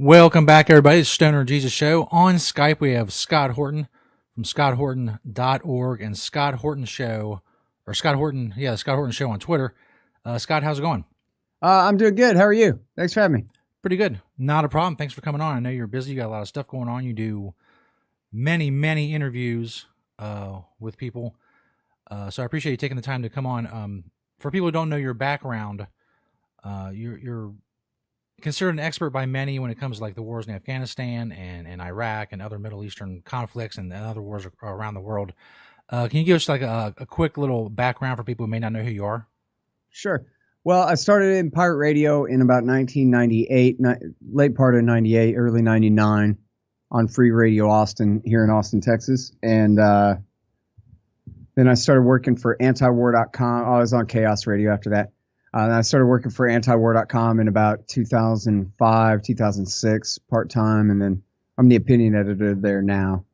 Welcome back, everybody. It's Stoner Jesus Show. On Skype, we have Scott Horton from scotthorton.org and Scott Horton Show, or Scott Horton, yeah, Scott Horton Show on Twitter. Scott, how's it going? I'm doing good. How are you? Thanks for having me. Pretty good. Not a problem. Thanks for coming on. I know you're busy. You got a lot of stuff going on. You do many interviews with people. So I appreciate you taking the time to come on. For people who don't know your background, you're considered an expert by many when it comes to like the wars in Afghanistan and Iraq and other Middle Eastern conflicts and other wars around the world. Can you give us like a quick little background for people who may not know who you are? Sure. Well, I started in pirate radio in about 1998, late part of 98, early 99 on Free Radio Austin here in Austin, Texas. And then I started working for antiwar.com. I was on Chaos Radio after that. And I started working for antiwar.com in about 2005, 2006, part-time, and then I'm the opinion editor there now.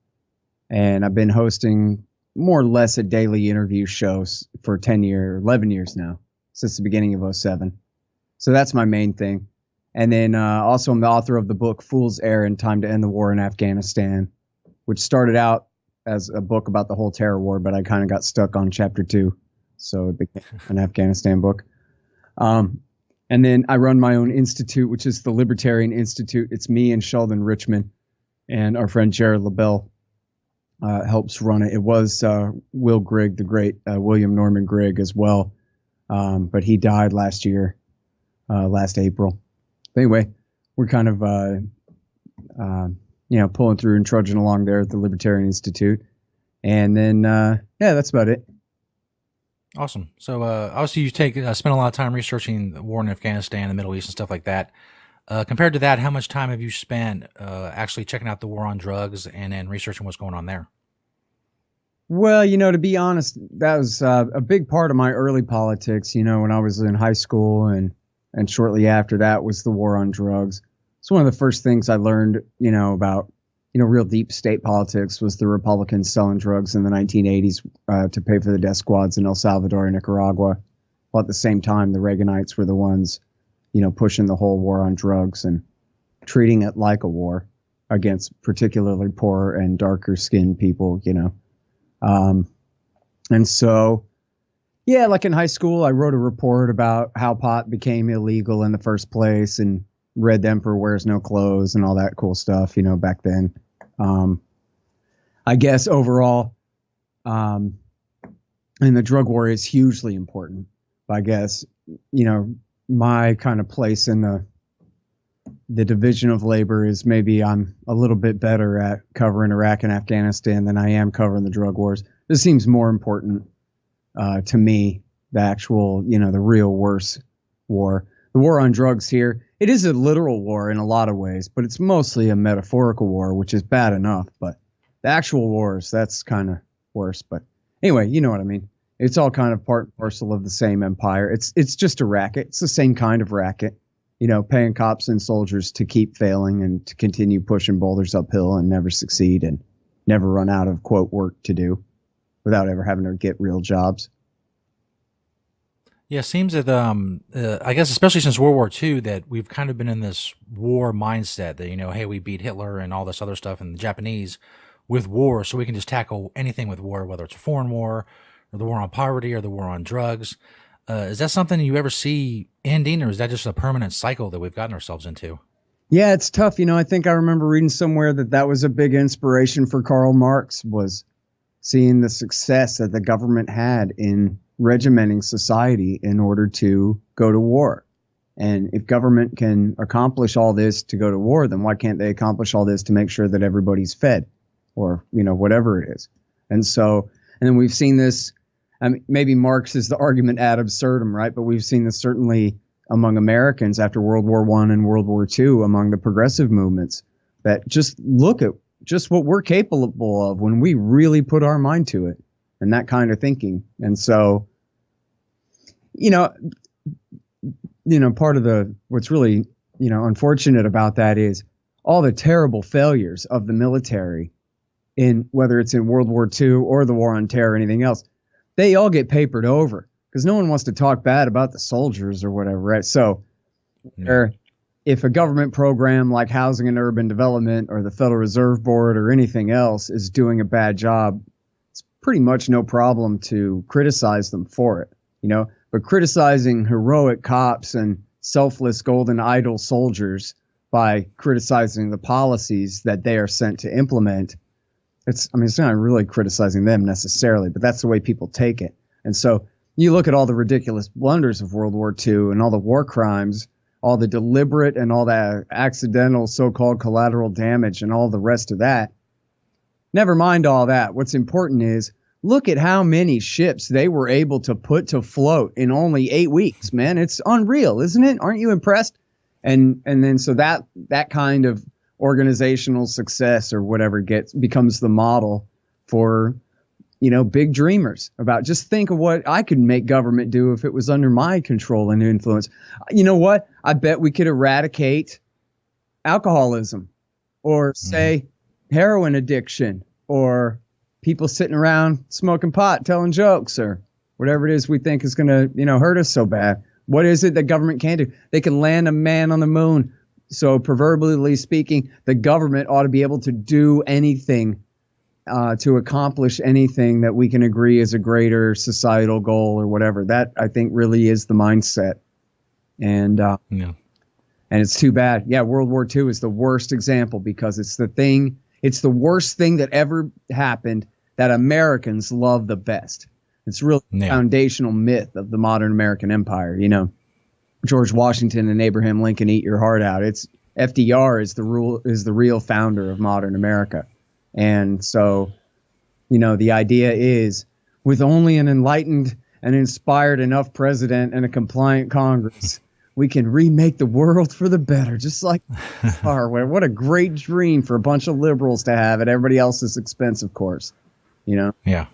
And I've been hosting more or less a daily interview shows for 11 years now, since the beginning of '07. So that's my main thing. And then also I'm the author of the book Fool's Errand, Time to End the War in Afghanistan, which started out as a book about the whole terror war, but I kind of got stuck on chapter 2. So it became an Afghanistan book. And then I run my own institute, which is the Libertarian Institute. It's me and Sheldon Richman, and our friend Jared LaBelle helps run it. It was Will Grigg, the great William Norman Grigg as well, but he died last year, last April. But anyway, we're kind of pulling through and trudging along there at the Libertarian Institute, and then that's about it. Awesome. So obviously you spend a lot of time researching the war in Afghanistan, the Middle East, and stuff like that. Compared to that, how much time have you spent actually checking out the war on drugs and then researching what's going on there? Well, to be honest, that was a big part of my early politics. When I was in high school and shortly after that was the war on drugs. It's one of the first things I learned, about real deep state politics was the Republicans selling drugs in the 1980s to pay for the death squads in El Salvador and Nicaragua. While at the same time, the Reaganites were the ones, pushing the whole war on drugs and treating it like a war against particularly poor and darker skinned people, And so, like in high school, I wrote a report about how pot became illegal in the first place and Red the Emperor Wears No Clothes and all that cool stuff, back then. I guess overall, and the drug war is hugely important. I guess, my kind of place in the division of labor is maybe I'm a little bit better at covering Iraq and Afghanistan than I am covering the drug wars. This seems more important to me, the actual, the real worse war. The war on drugs here, it is a literal war in a lot of ways, but it's mostly a metaphorical war, which is bad enough. But the actual wars, that's kind of worse. But anyway, you know what I mean. It's all kind of part and parcel of the same empire. It's just a racket. It's the same kind of racket, paying cops and soldiers to keep failing and to continue pushing boulders uphill and never succeed and never run out of, quote, work to do without ever having to get real jobs. Yeah, it seems that I guess especially since World War II that we've kind of been in this war mindset that, hey, we beat Hitler and all this other stuff and the Japanese with war, so we can just tackle anything with war, whether it's a foreign war or the war on poverty or the war on drugs. Is that something you ever see ending, or is that just a permanent cycle that we've gotten ourselves into? Yeah, it's tough. I think I remember reading somewhere that was a big inspiration for Karl Marx, was seeing the success that the government had in regimenting society in order to go to war. And if government can accomplish all this to go to war, then why can't they accomplish all this to make sure that everybody's fed or, whatever it is? And then we've seen this, maybe Marx is the argument ad absurdum, right? But we've seen this certainly among Americans after World War I and World War II, among the progressive movements, that just look at just what we're capable of when we really put our mind to it. And that kind of thinking. And so, part of what's really, unfortunate about that is all the terrible failures of the military in whether it's in World War II or the war on terror or anything else, they all get papered over because no one wants to talk bad about the soldiers or whatever. Right. So if a government program like Housing and Urban Development or the Federal Reserve Board or anything else is doing a bad job, it's pretty much no problem to criticize them for it, you know. But criticizing heroic cops and selfless golden idol soldiers by criticizing the policies that they are sent to implement, it's not really criticizing them necessarily, but that's the way people take it. And so you look at all the ridiculous blunders of World War II and all the war crimes, all the deliberate and all that accidental so-called collateral damage and all the rest of that. Never mind all that. What's important is look at how many ships they were able to put to float in only 8 weeks, man. It's unreal, isn't it? Aren't you impressed? And then so that kind of organizational success or whatever becomes the model for, you know, big dreamers about just think of what I could make government do if it was under my control and influence. You know what? I bet we could eradicate alcoholism or say heroin addiction or people sitting around smoking pot, telling jokes or whatever it is we think is going to, you know, hurt us so bad. What is it that government can do? They can land a man on the moon. So proverbially speaking, the government ought to be able to do anything to accomplish anything that we can agree is a greater societal goal or whatever. That, I think, really is the mindset. And and it's too bad. Yeah, World War II is the worst example because it's the worst thing that ever happened that Americans love the best. It's really the foundational myth of the modern American empire. You know, George Washington and Abraham Lincoln eat your heart out. It's FDR is the real founder of modern America. And so, you know, the idea is with only an enlightened and inspired enough president and a compliant Congress, we can remake the world for the better, just like Harware. What a great dream for a bunch of liberals to have at everybody else's expense, of course. You know? Yeah.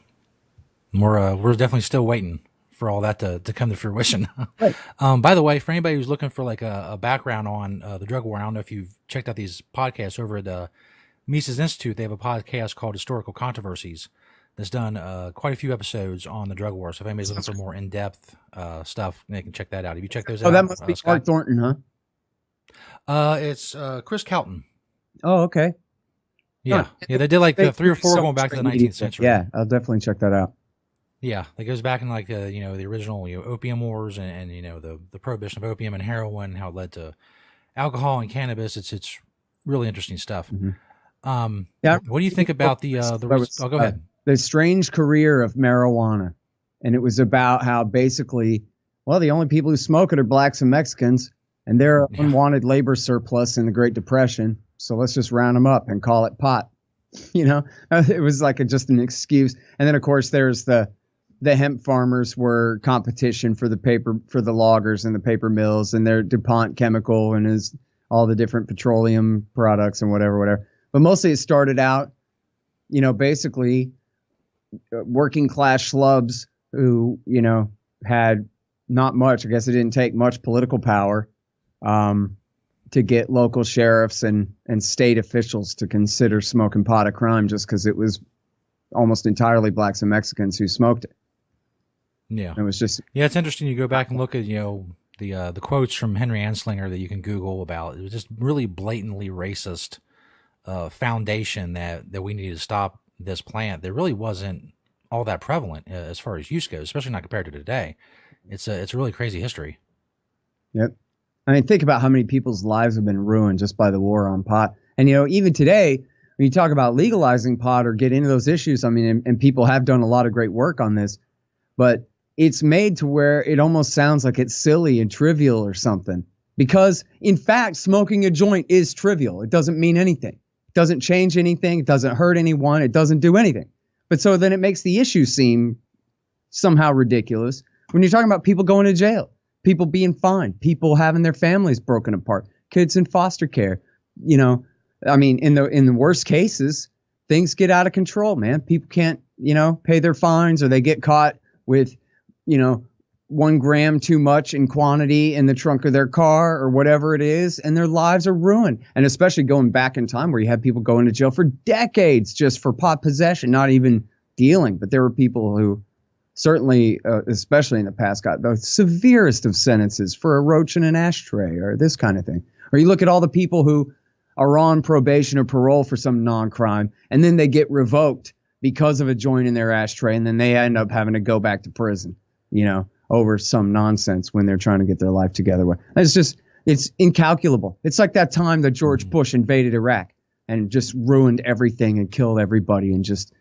We're definitely still waiting for all that to come to fruition. Right. By the way, for anybody who's looking for like a background on the drug war, I don't know if you've checked out these podcasts over at Mises Institute. They have a podcast called Historical Controversies that's done quite a few episodes on the drug war. So if anybody's looking for more in-depth stuff, they can check that out. Have you checked those out? Oh, that must be Scott Thornton, huh? It's Chris Calton. Oh, okay. Yeah. Yeah, they did like 3 or 4 going back to the 19th century. Yeah, I'll definitely check that out. Yeah, that goes back in like you know, the original, you know, opium wars and you know, the prohibition of opium and heroin, how it led to alcohol and cannabis. It's really interesting stuff. Mm-hmm. What do you think about the go ahead. The strange career of marijuana, and it was about how basically, well, the only people who smoke it are blacks and Mexicans, and they're unwanted labor surplus in the Great Depression. So let's just round them up and call it pot. You know, it was like just an excuse. And then of course there's the hemp farmers were competition for the loggers and the paper mills and their DuPont chemical and all the different petroleum products and whatever. But mostly it started out, you know, basically working class schlubs who, you know, had not much. I guess it didn't take much political power to get local sheriffs and state officials to consider smoking pot a crime just because it was almost entirely blacks and Mexicans who smoked it. Yeah. It was just. Yeah, it's interesting. You go back and look at, you know, the quotes from Henry Anslinger that you can Google about. It was just really blatantly racist foundation that we needed to stop this plant. That really wasn't all that prevalent as far as use goes, especially not compared to today. It's a really crazy history. Yep. I mean, think about how many people's lives have been ruined just by the war on pot. And, you know, even today, when you talk about legalizing pot or get into those issues, I mean, and people have done a lot of great work on this, but it's made to where it almost sounds like it's silly and trivial or something. Because, in fact, smoking a joint is trivial. It doesn't mean anything. It doesn't change anything. It doesn't hurt anyone. It doesn't do anything. But so then it makes the issue seem somehow ridiculous when you're talking about people going to jail, people being fined, people having their families broken apart, kids in foster care. You know, I mean, in the worst cases, things get out of control, man. People can't, you know, pay their fines or they get caught with, you know, 1 gram too much in quantity in the trunk of their car or whatever it is, and their lives are ruined. And especially going back in time where you had people going to jail for decades just for pot possession, not even dealing, but there were people who certainly, especially in the past, got the severest of sentences for a roach in an ashtray or this kind of thing. Or you look at all the people who are on probation or parole for some non-crime, and then they get revoked because of a joint in their ashtray, and then they end up having to go back to prison, over some nonsense when they're trying to get their life together. It's incalculable. It's like that time that George Bush invaded Iraq and just ruined everything and killed everybody, and just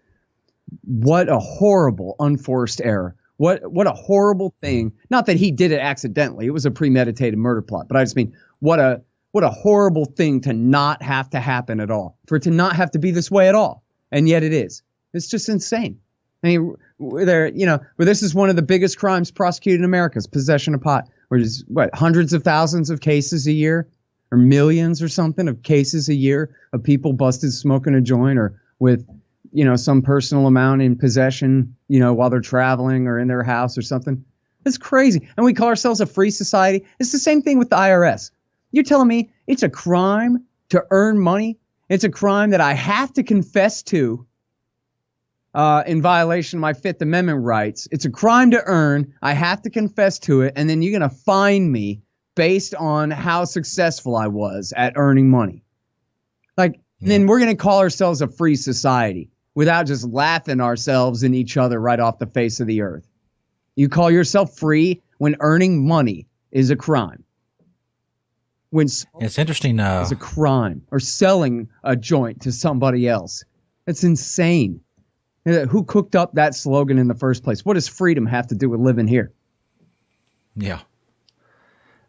what a horrible unforced error. What a horrible thing. Not that he did it accidentally. It was a premeditated murder plot. But I just mean, what a horrible thing to not have to happen at all. For it to not have to be this way at all. And yet it is. It's just insane. I mean, where this is one of the biggest crimes prosecuted in America is possession of pot. Where there's, hundreds of thousands of cases a year? Or millions or something of cases a year of people busted smoking a joint or with some personal amount in possession, while they're traveling or in their house or something. It's crazy. And we call ourselves a free society. It's the same thing with the IRS. You're telling me it's a crime to earn money? It's a crime that I have to confess to in violation of my Fifth Amendment rights. It's a crime to earn. I have to confess to it. And then you're going to fine me based on how successful I was at earning money. Then we're going to call ourselves a free society without just laughing ourselves and each other right off the face of the earth. You call yourself free when earning money is a crime. When it's interesting. Is a crime, or selling a joint to somebody else. It's insane. Who cooked up that slogan in the first place? What does freedom have to do with living here? Yeah.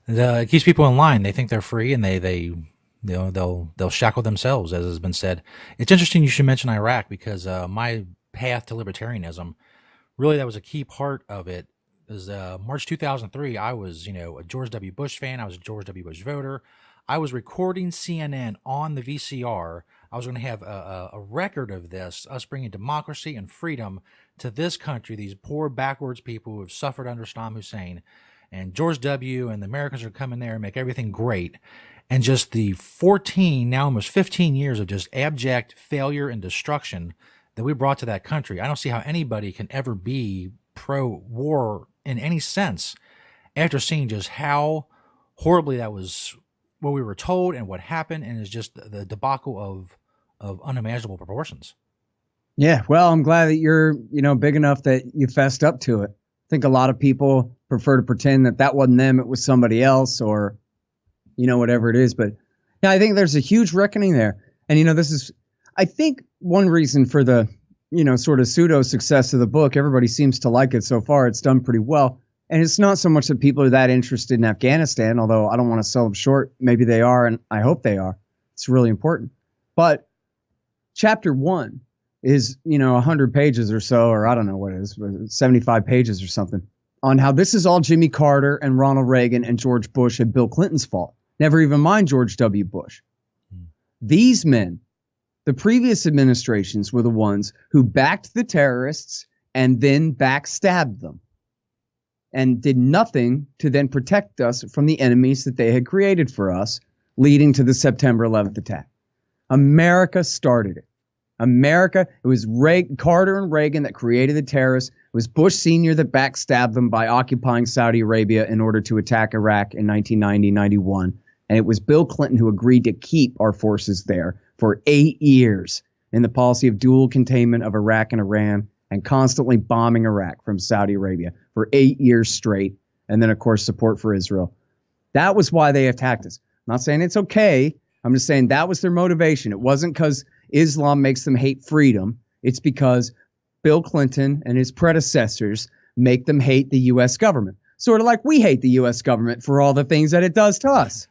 It keeps people in line. They think they're free, and they'll shackle themselves, as has been said. It's interesting you should mention Iraq, because my path to libertarianism, really that was a key part of it. Is March 2003, I was a George W. Bush fan. I was a George W. Bush voter. I was recording CNN on the VCR. I was going to have a record of this, us bringing democracy and freedom to this country, these poor backwards people who have suffered under Saddam Hussein. And George W. and the Americans are coming there and make everything great. And just the 14, now almost 15 years of just abject failure and destruction that we brought to that country. I don't see how anybody can ever be pro-war in any sense after seeing just how horribly that was what we were told and what happened, and is just the debacle of unimaginable proportions. Yeah, well, I'm glad that you're, big enough that you fessed up to it. I think a lot of people prefer to pretend that wasn't them, it was somebody else, or whatever it is. But yeah, I think there's a huge reckoning there. And, this is, I think, one reason for the, sort of pseudo success of the book. Everybody seems to like it so far. It's done pretty well. And it's not so much that people are that interested in Afghanistan, although I don't want to sell them short. Maybe they are, and I hope they are. It's really important. But chapter 1 is, 100 pages or so, or I don't know what it is, 75 pages or something, on how this is all Jimmy Carter and Ronald Reagan and George Bush and Bill Clinton's fault. Never even mind George W. Bush. These men, the previous administrations, were the ones who backed the terrorists and then backstabbed them and did nothing to then protect us from the enemies that they had created for us, leading to the September 11th attack. America started it. It was Carter and Reagan that created the terrorists. It was Bush Sr. that backstabbed them by occupying Saudi Arabia in order to attack Iraq in 1990-91. And it was Bill Clinton who agreed to keep our forces there for 8 years in the policy of dual containment of Iraq and Iran, and constantly bombing Iraq from Saudi Arabia for 8 years straight. And then, of course, support for Israel. That was why they attacked us. I'm not saying it's okay. I'm just saying that was their motivation. It wasn't because Islam makes them hate freedom. It's because Bill Clinton and his predecessors make them hate the U.S. government. Sort of like we hate the U.S. government for all the things that it does to us.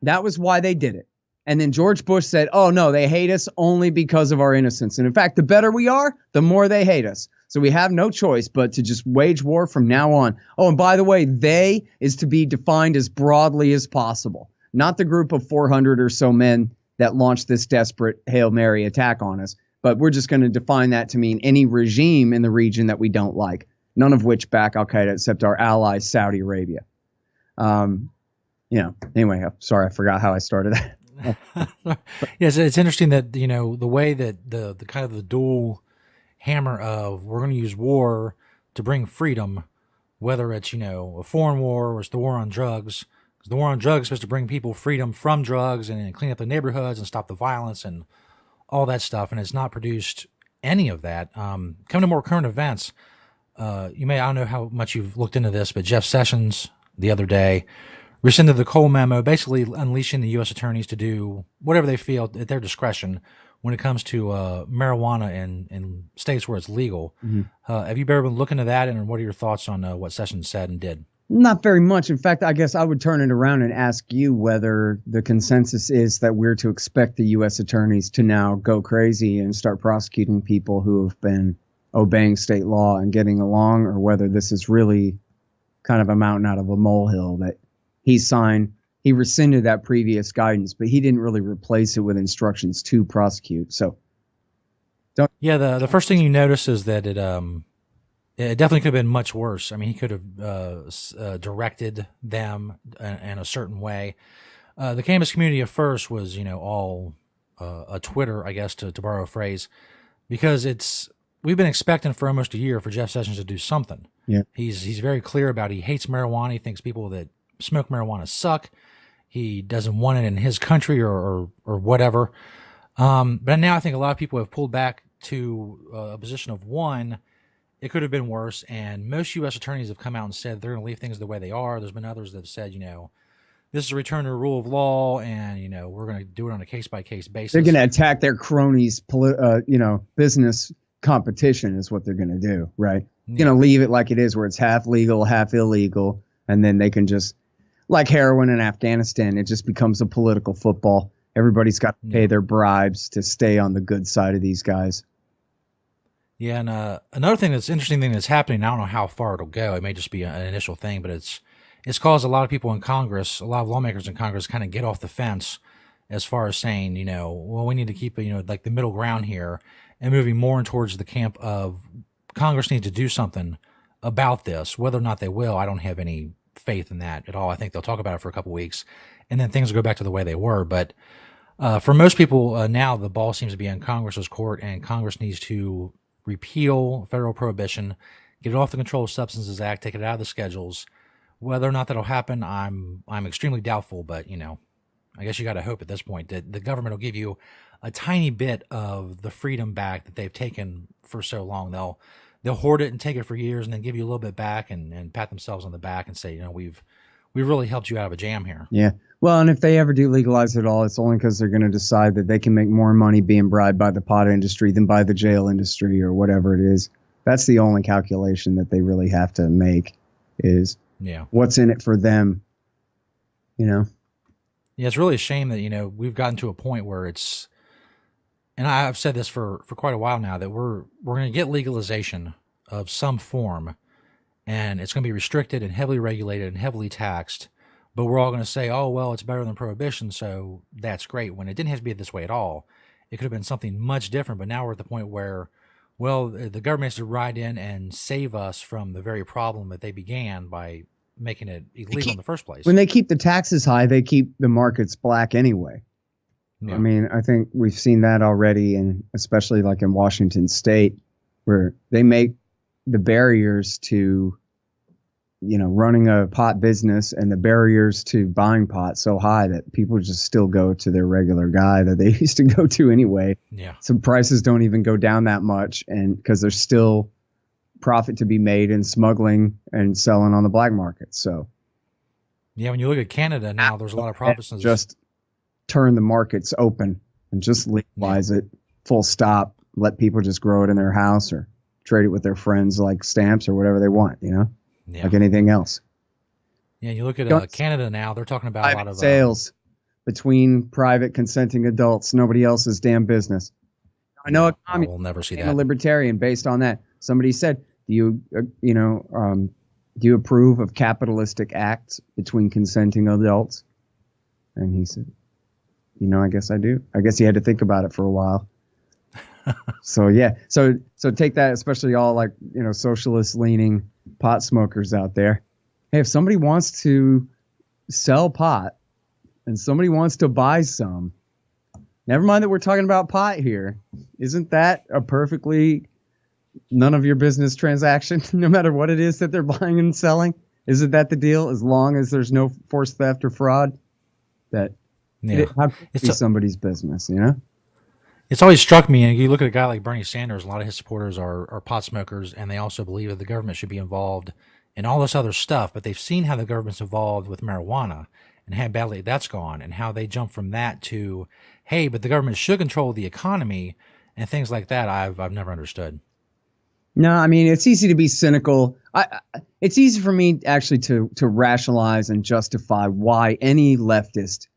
That was why they did it. And then George Bush said, oh, no, they hate us only because of our innocence. And in fact, the better we are, the more they hate us. So we have no choice but to just wage war from now on. Oh, and by the way, they is to be defined as broadly as possible, not the group of 400 or so men that launched this desperate Hail Mary attack on us. But we're just going to define that to mean any regime in the region that we don't like, none of which back Al-Qaeda except our allies, Saudi Arabia. Anyway, I'm sorry, I forgot how I started that. Yes, it's interesting that the way that the kind of the dual hammer of we're going to use war to bring freedom, whether it's, you know, a foreign war or it's the war on drugs. 'Cause the war on drugs is supposed to bring people freedom from drugs and clean up the neighborhoods and stop the violence and all that stuff. And it's not produced any of that. Come to more current events. I don't know how much you've looked into this, but Jeff Sessions the other day rescinded the Cole memo, basically unleashing the U.S. attorneys to do whatever they feel at their discretion when it comes to marijuana in states where it's legal. Mm-hmm. Have you ever been looking into that, and what are your thoughts on what Sessions said and did? Not very much. In fact, I guess I would turn it around and ask you whether the consensus is that we're to expect the U.S. attorneys to now go crazy and start prosecuting people who have been obeying state law and getting along, or whether this is really kind of a mountain out of a molehill that he signed. He rescinded that previous guidance, but he didn't really replace it with instructions to prosecute. So, the first thing you notice is that it definitely could have been much worse. I mean, he could have directed them in a certain way. The cannabis community at first was, all a Twitter, I guess, to borrow a phrase, because we've been expecting for almost a year for Jeff Sessions to do something. Yeah, he's very clear about he hates marijuana. He thinks people that smoke marijuana suck. He doesn't want it in his country or whatever. But now I think a lot of people have pulled back to a position of one. It could have been worse, and most U.S. attorneys have come out and said they're going to leave things the way they are. There's been others that have said, this is a return to the rule of law, and we're going to do it on a case-by-case basis. They're going to attack their cronies' business competition is what they're going to do, right? Yeah. Going to leave it like it is, where it's half legal, half illegal, and then they can just, like heroin in Afghanistan, it just becomes a political football. Everybody's got to pay their bribes to stay on the good side of these guys. Yeah, and another interesting thing that's happening, I don't know how far it'll go. It may just be an initial thing, but it's caused a lot of people in Congress, a lot of lawmakers in Congress, kind of get off the fence as far as saying, we need to keep, like the middle ground here, and moving more towards the camp of Congress needs to do something about this. Whether or not they will, I don't have any faith in that at all. I think they'll talk about it for a couple weeks, and then things will go back to the way they were. But for most people now, the ball seems to be in Congress's court, and Congress needs to repeal federal prohibition, get it off the Controlled Substances Act, take it out of the schedules. Whether or not that'll happen, I'm extremely doubtful, but I guess you got to hope at this point that the government will give you a tiny bit of the freedom back that they've taken for so long. They'll hoard it and take it for years, and then give you a little bit back and pat themselves on the back and say, we've really helped you out of a jam here. Yeah. Well, and if they ever do legalize it all, it's only because they're going to decide that they can make more money being bribed by the pot industry than by the jail industry or whatever it is. That's the only calculation that they really have to make, is what's in it for them, Yeah, it's really a shame that, we've gotten to a point where it's, and I've said this for quite a while now, that we're going to get legalization of some form, and it's going to be restricted and heavily regulated and heavily taxed. But we're all going to say, oh, well, it's better than prohibition, so that's great, when it didn't have to be this way at all. It could have been something much different, but now we're at the point where, well, the government has to ride in and save us from the very problem that they began by making it illegal in the first place. When they keep the taxes high, they keep the markets black anyway. Yeah. I mean, I think we've seen that already, and especially like in Washington State, where they make the barriers to running a pot business and the barriers to buying pot so high that people just still go to their regular guy that they used to go to anyway. Yeah. So prices don't even go down that much, and because there's still profit to be made in smuggling and selling on the black market. So yeah, when you look at Canada now, there's a lot of profits. Just turn the markets open and just legalize it, full stop. Let people just grow it in their house or trade it with their friends like stamps or whatever they want, like anything else. Yeah, you look at Canada now, they're talking about a lot of sales between private consenting adults, nobody else's damn business. I know a communist, we'll never see that. A libertarian based on that. Somebody said, do you approve of capitalistic acts between consenting adults? And he said, I guess I do. I guess he had to think about it for a while. So yeah, so take that, especially all like socialist leaning pot smokers out there. Hey, if somebody wants to sell pot and somebody wants to buy some, never mind that we're talking about pot here. Isn't that a perfectly none of your business transaction, no matter what it is that they're buying and selling? Isn't that the deal? As long as there's no forced theft or fraud, that how could it be somebody's business, you know? It's always struck me, and you look at a guy like Bernie Sanders, a lot of his supporters are pot smokers, and they also believe that the government should be involved in all this other stuff, but they've seen how the government's involved with marijuana and how badly that's gone, and how they jump from that to, hey, but the government should control the economy and things like that. I've never understood. No, I mean, it's easy to be cynical. It's easy for me actually to rationalize and justify why any leftist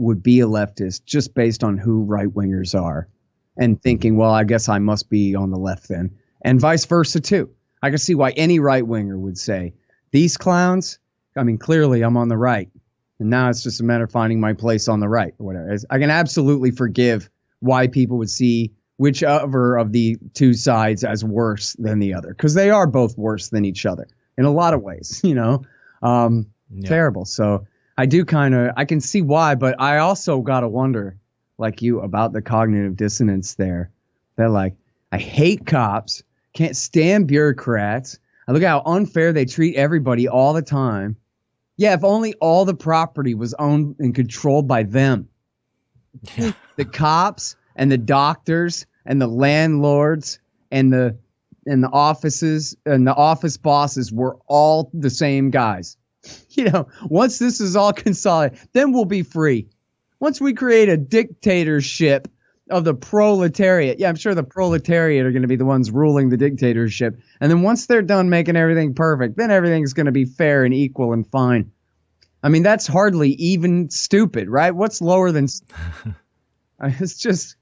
would be a leftist just based on who right wingers are, and thinking, well, I guess I must be on the left then, and vice versa too. I can see why any right winger would say, these clowns, I mean, clearly I'm on the right, and now it's just a matter of finding my place on the right or whatever. I can absolutely forgive why people would see whichever of the two sides as worse than the other, because they are both worse than each other in a lot of ways, you know. Terrible. So I can see why, but I also got to wonder, like you, about the cognitive dissonance there. That, like, I hate cops, can't stand bureaucrats. I look at how unfair they treat everybody all the time. Yeah, if only all the property was owned and controlled by them. Yeah. The cops and the doctors and the landlords and the offices and the office bosses were all the same guys. You know, once this is all consolidated, then we'll be free. Once we create a dictatorship of the proletariat, yeah, I'm sure the proletariat are going to be the ones ruling the dictatorship. And then once they're done making everything perfect, then everything's going to be fair and equal and fine. I mean, that's hardly even stupid, right? What's lower than... It's just,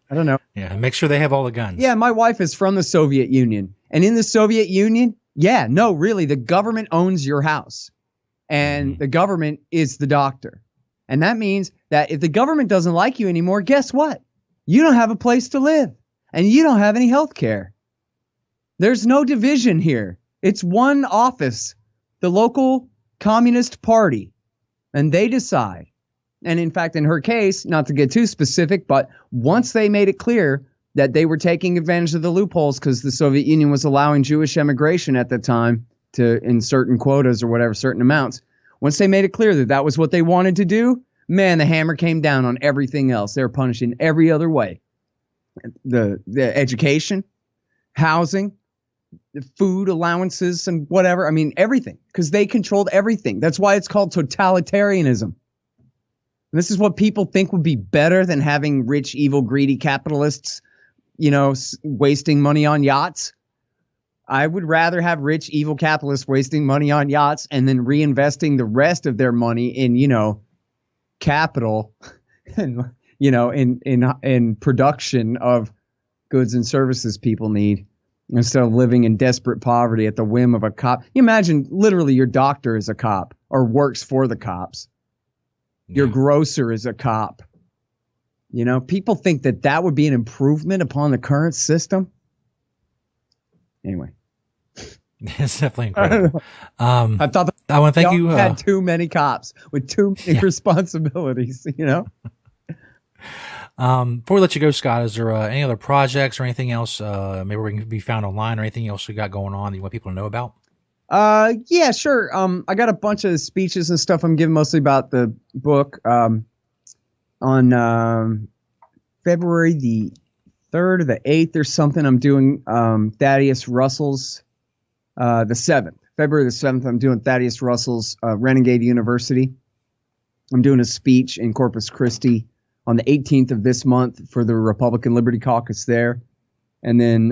I don't know. Yeah, make sure they have all the guns. Yeah, my wife is from the Soviet Union. And in the Soviet Union, yeah, no, really, the government owns your house. And the government is the doctor. And that means that if the government doesn't like you anymore, guess what? You don't have a place to live. And you don't have any health care. There's no division here. It's one office, the local Communist Party. And they decide. And in fact, in her case, not to get too specific, but once they made it clear that they were taking advantage of the loopholes because the Soviet Union was allowing Jewish emigration at the time in certain quotas or whatever, certain amounts. Once they made it clear that that was what they wanted to do, man, the hammer came down on everything else. They were punishing every other way. The education, housing, the food allowances and whatever. I mean, everything, because they controlled everything. That's why it's called totalitarianism. And this is what people think would be better than having rich, evil, greedy capitalists, you know, wasting money on yachts. I would rather have rich, evil capitalists wasting money on yachts and then reinvesting the rest of their money in, you know, capital and, you know, in production of goods and services people need, instead of living in desperate poverty at the whim of a cop. You imagine literally your doctor is a cop or works for the cops. Your grocer is a cop. You know, people think that that would be an improvement upon the current system. Anyway. It's definitely incredible. I thought I want to thank you. Had too many cops with too many responsibilities, you know? Before we let you go, Scott, is there any other projects or anything else maybe we can be found online, or anything else you got going on that you want people to know about? Yeah, sure. I got a bunch of speeches and stuff I'm giving mostly about the book. On February the 3rd or the 8th or something, I'm doing Thaddeus Russell's, the 7th. February the 7th, I'm doing Thaddeus Russell's Renegade University. I'm doing a speech in Corpus Christi on the 18th of this month for the Republican Liberty Caucus there. And then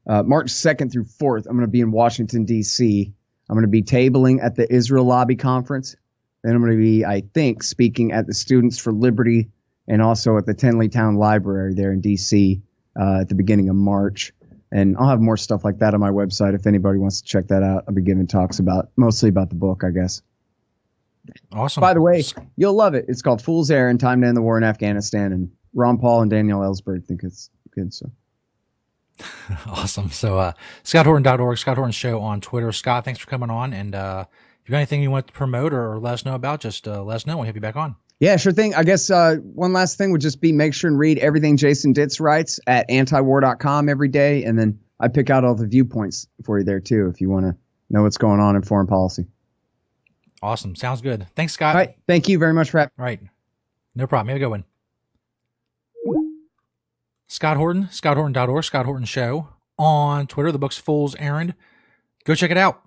March 2nd through 4th, I'm going to be in Washington, D.C. I'm going to be tabling at the Israel Lobby Conference. Then I'm going to be, I think, speaking at the Students for Liberty and also at the Tenleytown Library there in D.C. At the beginning of March. And I'll have more stuff like that on my website if anybody wants to check that out. I'll be giving talks mostly about the book, I guess. Awesome. By the way, you'll love it. It's called Fool's Errand: Time to End the War in Afghanistan. And Ron Paul and Daniel Ellsberg think it's good. So. Awesome. So ScottHorton.org, Scott Horton Show on Twitter. Scott, thanks for coming on. And if you got anything you want to promote or let us know about, just let us know. We'll have you back on. Yeah, sure thing. I guess one last thing would just be make sure and read everything Jason Ditz writes at antiwar.com every day. And then I pick out all the viewpoints for you there, too, if you want to know what's going on in foreign policy. Awesome. Sounds good. Thanks, Scott. All right. Thank you very much for having All right. No problem. Have a good one. Scott Horton, scotthorton.org, Scott Horton Show on Twitter. The book's Fool's Errand. Go check it out.